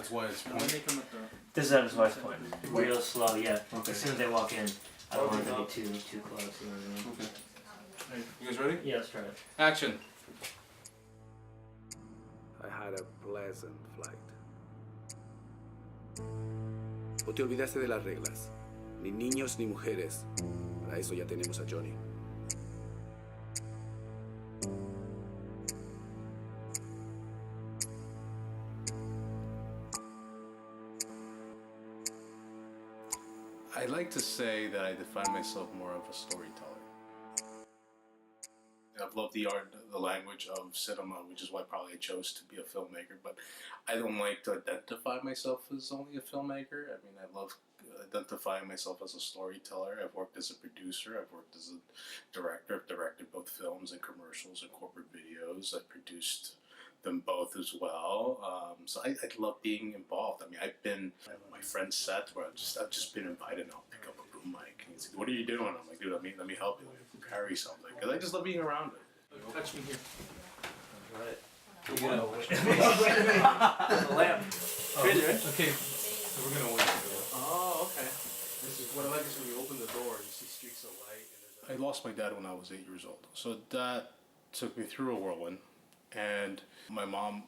That's why it's point. This is at his wife's point. Real slow, yeah. Okay. As soon as they walk in, I don't want them to be too close. You know what I mean? Okay. Hey, you guys ready? Yeah, let's try it. Action. I had a pleasant flight. O te olvidaste de las reglas. Ni niños ni mujeres. Para eso ya tenemos a Johnny. I like to say that I define myself more of a storyteller. I've loved the art, the language of cinema, which is why probably I chose to be a filmmaker. But I don't like to identify myself as only a filmmaker. I mean, I love identifying myself as a storyteller. I've worked as a producer. I've worked as a director. I've directed both films and commercials and corporate videos. I've produced them both as well. So I love being involved. I mean, I've been at my friend's set where I've just been invited and I'll pick up a boom mic. And he's like, "What are you doing?" I'm like, "Dude, let me help you carry something." Because I just love being around it. Touch me here. Right. You're gonna The lamp. Crazy, right? Okay. So we're gonna wait. Oh, okay. This is what I like is when you open the door, you see streaks of light. And I lost my dad when I was 8 years old. So that took me through a whirlwind. And my mom,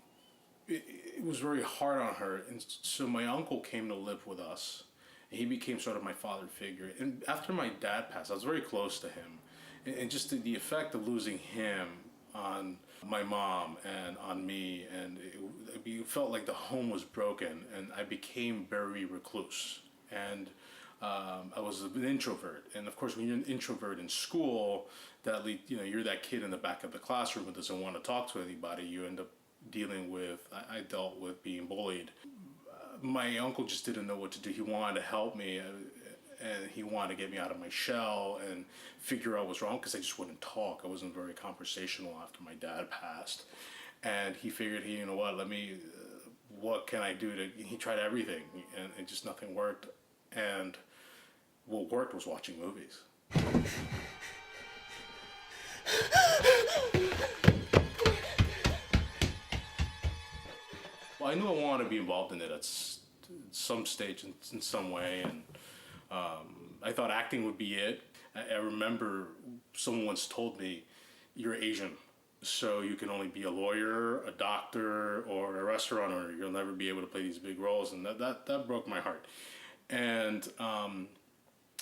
it was very hard on her. And so my uncle came to live with us. And he became sort of my father figure. And after my dad passed, I was very close to him. And just the effect of losing him on my mom and on me, and it felt like the home was broken, and I became very recluse. And I was an introvert, and of course, when you're an introvert in school, that you're that kid in the back of the classroom who doesn't want to talk to anybody. You end up dealing with. I dealt with being bullied. My uncle just didn't know what to do. He wanted to help me. And he wanted to get me out of my shell and figure out what's wrong because I just wouldn't talk. I wasn't very conversational after my dad passed. And he figured, you know what, what can I do he tried everything and just nothing worked. And what worked was watching movies. Well, I knew I wanted to be involved in it at some stage in some way, and I thought acting would be it. I remember someone once told me, "You're Asian, so you can only be a lawyer, a doctor, or a restaurant owner. You'll never be able to play these big roles," and that broke my heart. And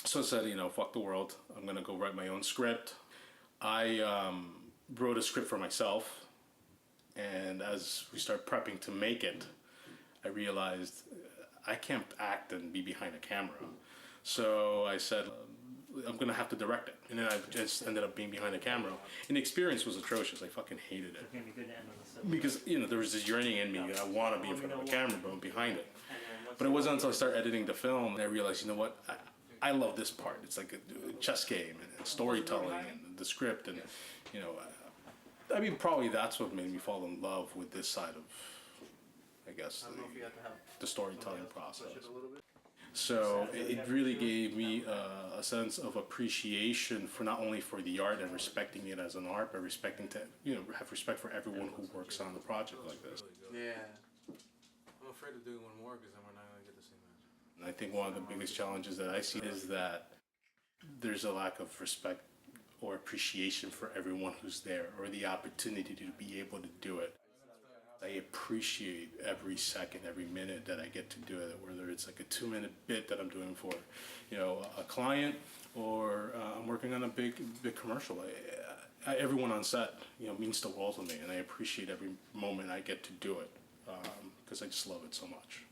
so I said, fuck the world. I'm gonna go write my own script. I wrote a script for myself, and as we start prepping to make it, I realized I can't act and be behind a camera. So I said, I'm going to have to direct it. And then I just ended up being behind the camera. And the experience was atrocious. I fucking hated it. Because, there was this yearning in me. I want to be in front of a camera, but I'm behind it. But it wasn't until I started editing the film that I realized, you know what? I love this part. It's like a chess game and storytelling and the script. And, probably that's what made me fall in love with this side of, I guess, the storytelling process. So it really gave me a sense of appreciation for not only for the art and respecting it as an art, but have respect for everyone who works on the project like this. yeah. I'm afraid of doing one more because then we're not going to get the same match. And I think one of the biggest challenges that I see is that there's a lack of respect or appreciation for everyone who's there, or the opportunity to be able to do it. I appreciate every second, every minute that I get to do it, whether it's like a 2-minute bit that I'm doing for, a client, or I'm working on a big commercial. Everyone on set, means the world to me, and I appreciate every moment I get to do it because I just love it so much.